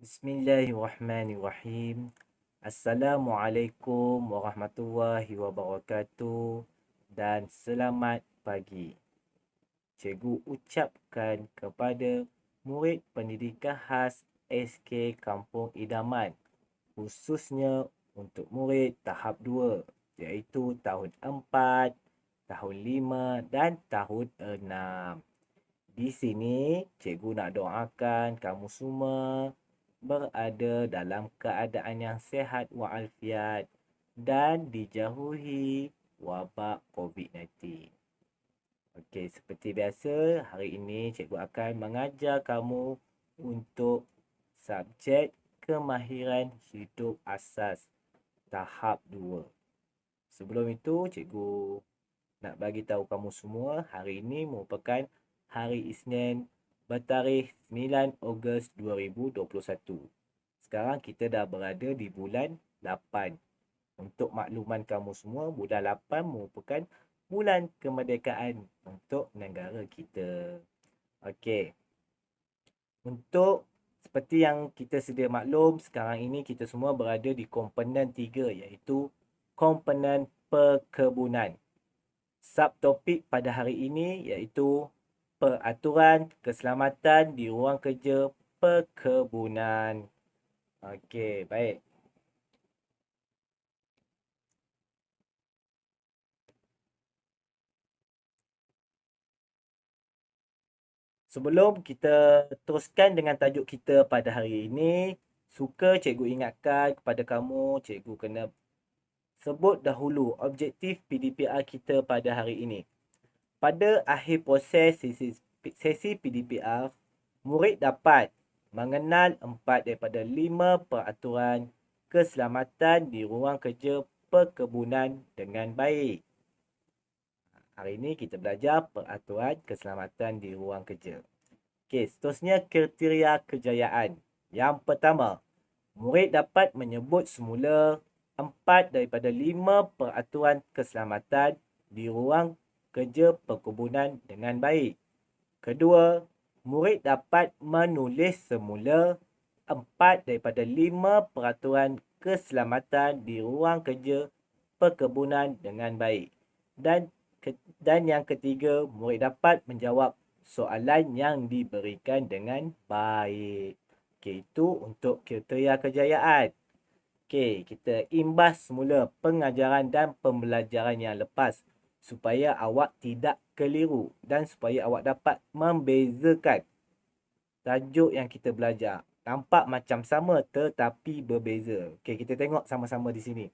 Bismillahirrahmanirrahim. Assalamualaikum warahmatullahi wabarakatuh dan selamat pagi. Cikgu ucapkan kepada murid pendidikan khas SK Kampung Idaman, khususnya untuk murid tahap 2, iaitu tahun 4, tahun 5 dan tahun 6. Di sini, cikgu nak doakan kamu semua berada dalam keadaan yang sihat walafiat dan dijauhi wabak COVID-19. Okey, seperti biasa, hari ini cikgu akan mengajar kamu untuk subjek kemahiran hidup asas tahap 2. Sebelum itu, cikgu nak bagi tahu kamu semua, hari ini merupakan hari Isnin bertarikh 9 Ogos 2021. Sekarang kita dah berada di bulan 8. Untuk makluman kamu semua, bulan 8 merupakan bulan kemerdekaan untuk negara kita. Okey. Untuk seperti yang kita sedia maklum, sekarang ini kita semua berada di komponen 3, iaitu komponen perkebunan. Subtopik pada hari ini iaitu peraturan keselamatan di ruang kerja perkebunan. Okey, baik. Sebelum kita teruskan dengan tajuk kita pada hari ini, suka cikgu ingatkan kepada kamu, cikgu kena sebut dahulu objektif PDPR kita pada hari ini. Pada akhir proses sesi PDPR, murid dapat mengenal 4 daripada 5 peraturan keselamatan di ruang kerja perkebunan dengan baik. Hari ini kita belajar peraturan keselamatan di ruang kerja. Okey, seterusnya kriteria kejayaan. Yang pertama, murid dapat menyebut semula 4 daripada 5 peraturan keselamatan di ruang kerja perkebunan dengan baik. Kedua, murid dapat menulis semula 4 daripada 5 peraturan keselamatan di ruang kerja perkebunan dengan baik. Dan yang ketiga, murid dapat menjawab soalan yang diberikan dengan baik. Okey, itu untuk kriteria kejayaan. Okey, kita imbas semula pengajaran dan pembelajaran yang lepas supaya awak tidak keliru dan supaya awak dapat membezakan tajuk yang kita belajar. Nampak macam sama tetapi berbeza. Okey, kita tengok sama-sama di sini.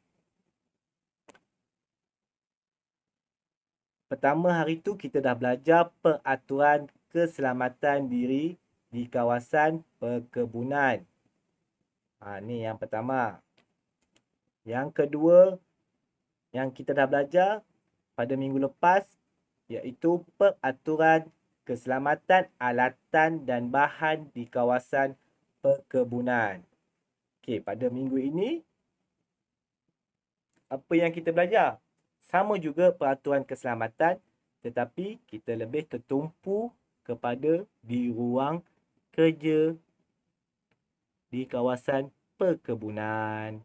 Pertama hari tu kita dah belajar peraturan keselamatan diri di kawasan perkebunan. Ni yang pertama. Yang kedua, yang kita dah belajar pada minggu lepas, iaitu peraturan keselamatan alatan dan bahan di kawasan perkebunan. Okey, pada minggu ini, apa yang kita belajar? Sama juga peraturan keselamatan, tetapi kita lebih tertumpu kepada di ruang kerja di kawasan perkebunan.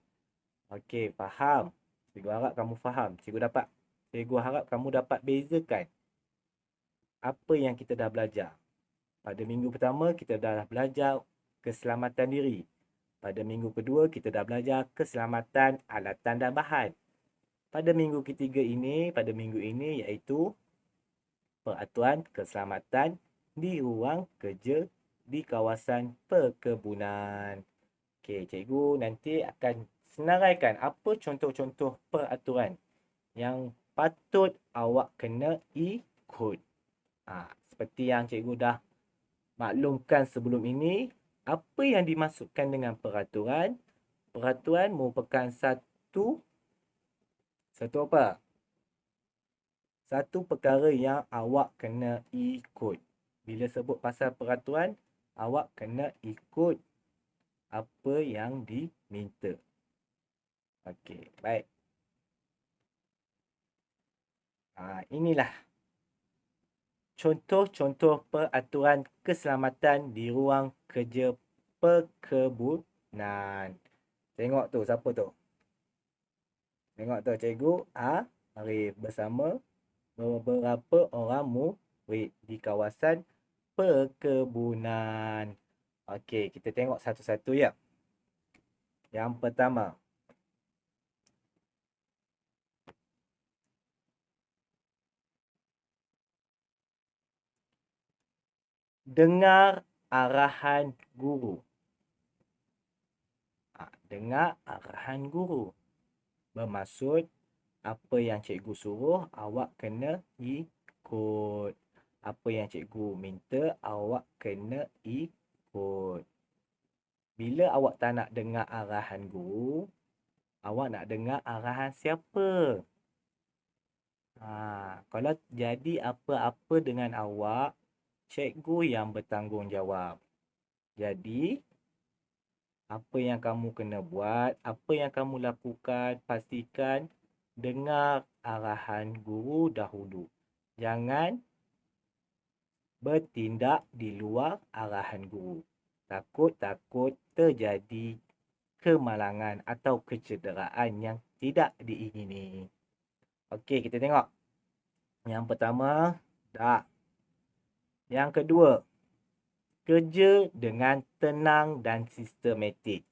Okey, faham? Cikgu harap kamu faham. Cikgu harap kamu dapat bezakan apa yang kita dah belajar. Pada minggu pertama, kita dah belajar keselamatan diri. Pada minggu kedua, kita dah belajar keselamatan alatan dan bahan. Pada minggu ini iaitu peraturan keselamatan di ruang kerja di kawasan perkebunan. Okey, cikgu nanti akan senaraikan apa contoh-contoh peraturan yang patut awak kena ikut. Seperti yang cikgu dah maklumkan sebelum ini, apa yang dimaksudkan dengan peraturan? Peraturan merupakan satu apa? Satu perkara yang awak kena ikut. Bila sebut pasal peraturan, awak kena ikut apa yang diminta. Okey, baik. Inilah contoh-contoh peraturan keselamatan di ruang kerja perkebunan. Tengok tu, siapa tu? Tengok tu, Cikgu Arif bersama beberapa orang murid di kawasan perkebunan. Okey, kita tengok satu-satu ya. Yang pertama. Dengar arahan guru. Dengar arahan guru. Bermaksud apa yang cikgu suruh awak kena ikut. Apa yang cikgu minta awak kena ikut. Bila awak tak nak dengar arahan guru, awak nak dengar arahan siapa? Kalau jadi apa-apa dengan awak, cikgu yang bertanggungjawab. Jadi, apa yang kamu kena buat, apa yang kamu lakukan, pastikan dengar arahan guru dahulu. Jangan bertindak di luar arahan guru. Takut-takut terjadi kemalangan atau kecederaan yang tidak diingini. Okey, kita tengok. Yang pertama, dah. Yang kedua, kerja dengan tenang dan sistematik.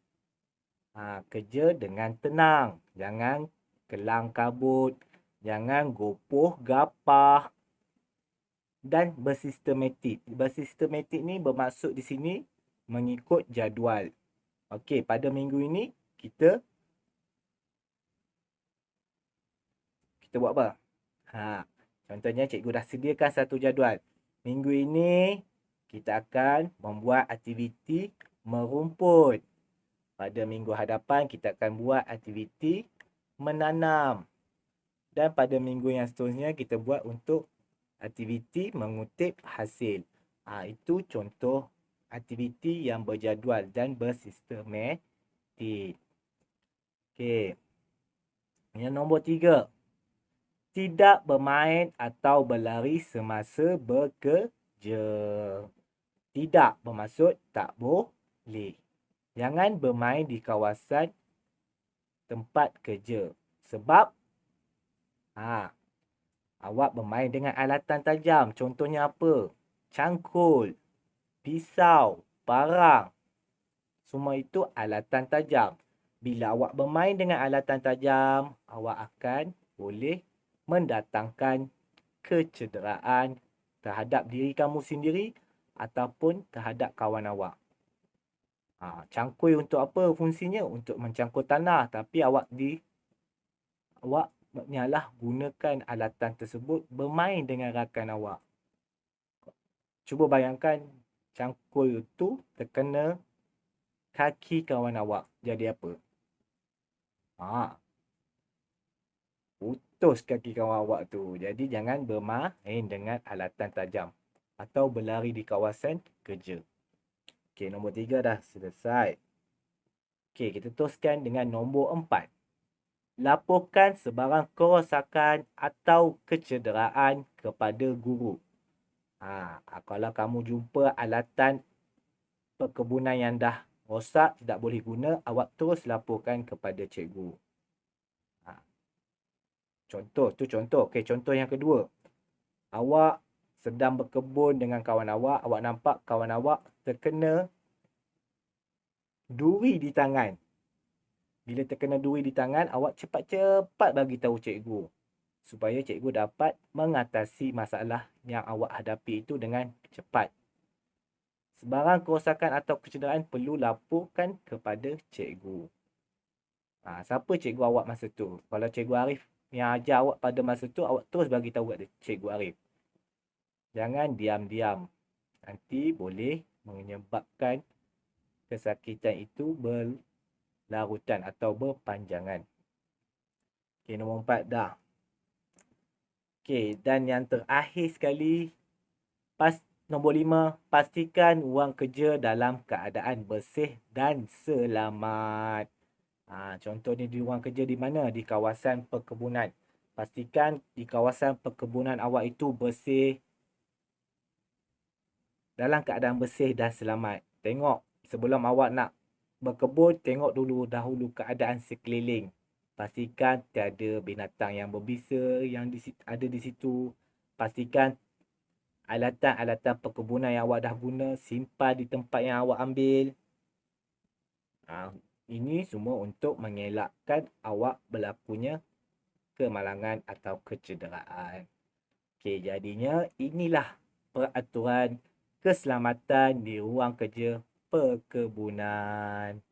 Kerja dengan tenang. Jangan kelang kabut. Jangan gopoh gapah. Dan bersistematik. Bersistematik ni bermaksud di sini mengikut jadual. Okey, pada minggu ini kita buat apa? Contohnya cikgu dah sediakan satu jadual. Minggu ini kita akan membuat aktiviti merumput. Pada minggu hadapan kita akan buat aktiviti menanam. Dan pada minggu yang seterusnya kita buat untuk aktiviti mengutip hasil. Itu contoh aktiviti yang berjadual dan bersistematik. Okey. Yang nombor 3. Tidak bermain atau berlari semasa bekerja. Tidak bermaksud tak boleh. Jangan bermain di kawasan tempat kerja. Sebab awak bermain dengan alatan tajam. Contohnya apa? Cangkul, pisau, parang. Semua itu alatan tajam. Bila awak bermain dengan alatan tajam, awak akan boleh mendatangkan kecederaan terhadap diri kamu sendiri ataupun terhadap kawan awak. Cangkul untuk apa fungsinya? Untuk mencangkul tanah. Tapi awak nyalah gunakan alatan tersebut bermain dengan rakan awak. Cuba bayangkan cangkul itu terkena kaki kawan awak. Jadi apa? Putus kaki kawan awak tu. Jadi jangan bermain dengan alatan tajam atau berlari di kawasan kerja. Okey, nombor 3 dah selesai. Okey, kita teruskan dengan nombor 4. Laporkan sebarang kerosakan atau kecederaan kepada guru. Kalau kamu jumpa alatan perkebunan yang dah rosak, tidak boleh guna, awak terus laporkan kepada cikgu. Contoh. Okey, contoh yang kedua. Awak sedang berkebun dengan kawan awak, awak nampak kawan awak terkena duri di tangan. Bila terkena duri di tangan, awak cepat-cepat bagi tahu cikgu supaya cikgu dapat mengatasi masalah yang awak hadapi itu dengan cepat. Sebarang kerosakan atau kecederaan perlu laporkan kepada cikgu. Siapa cikgu awak masa tu? Kalau cikgu Arif yang ajar awak pada masa tu, awak terus bagi tahu kat cikgu Arif. Jangan diam-diam. Nanti boleh menyebabkan kesakitan itu berlarutan atau berpanjangan. Okey, nombor 4 dah. Okey, dan yang terakhir sekali, nombor 5, pastikan ruang kerja dalam keadaan bersih dan selamat. Contohnya di ruang kerja di mana? Di kawasan perkebunan. Pastikan di kawasan perkebunan awak itu bersih, dalam keadaan bersih dan selamat. Tengok sebelum awak nak berkebun, tengok dahulu keadaan sekeliling. Pastikan tiada binatang yang berbisa yang ada di situ. Pastikan alatan-alatan perkebunan yang awak dah guna simpan di tempat yang awak ambil. Ini semua untuk mengelakkan awak berlakunya kemalangan atau kecederaan. Okey, jadinya inilah peraturan keselamatan di ruang kerja perkebunan.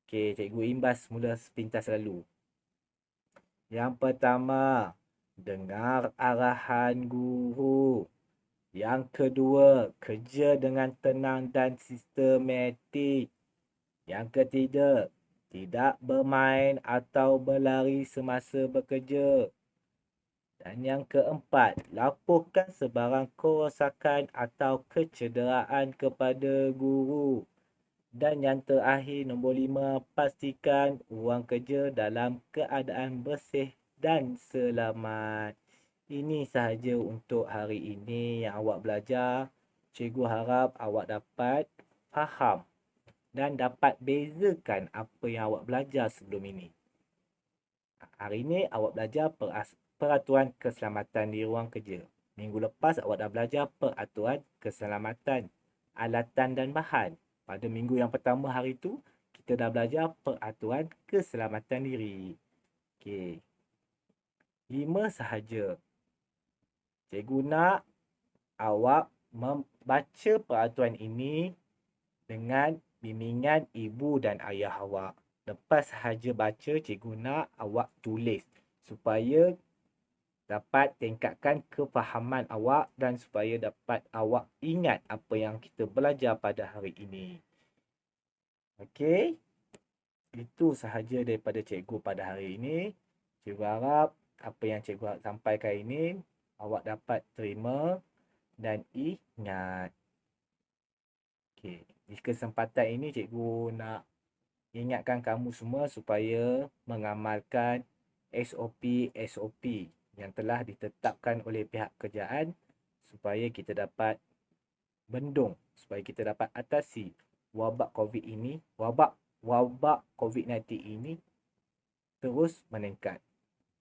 Okey, cikgu imbas mula sepintas lalu. Yang pertama, dengar arahan guru. Yang kedua, kerja dengan tenang dan sistematik. Yang ketiga, tidak bermain atau berlari semasa bekerja. Dan yang keempat, laporkan sebarang kerosakan atau kecederaan kepada guru. Dan yang terakhir, nombor 5, pastikan ruang kerja dalam keadaan bersih dan selamat. Ini sahaja untuk hari ini yang awak belajar. Cikgu harap awak dapat faham dan dapat bezakan apa yang awak belajar sebelum ini. Hari ini awak belajar peraturan keselamatan di ruang kerja. Minggu lepas awak dah belajar peraturan keselamatan alatan dan bahan. Pada minggu yang pertama hari tu, kita dah belajar peraturan keselamatan diri. Okey. 5 sahaja. Cikgu nak awak membaca peraturan ini dengan bimbingan ibu dan ayah awak. Lepas sahaja baca, cikgu nak awak tulis supaya dapat tingkatkan kefahaman awak dan supaya dapat awak ingat apa yang kita belajar pada hari ini. Okey? Itu sahaja daripada cikgu pada hari ini. Cikgu harap apa yang cikgu sampaikan ini awak dapat terima dan ingat. Okey, di kesempatan ini cikgu nak ingatkan kamu semua supaya mengamalkan SOP yang telah ditetapkan oleh pihak kerajaan supaya kita dapat bendung, supaya kita dapat atasi wabak COVID-19 ini terus meningkat.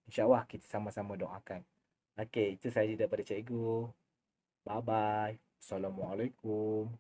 InsyaAllah kita sama-sama doakan. Okey, itu sahaja daripada cikgu. Bye-bye. Assalamualaikum.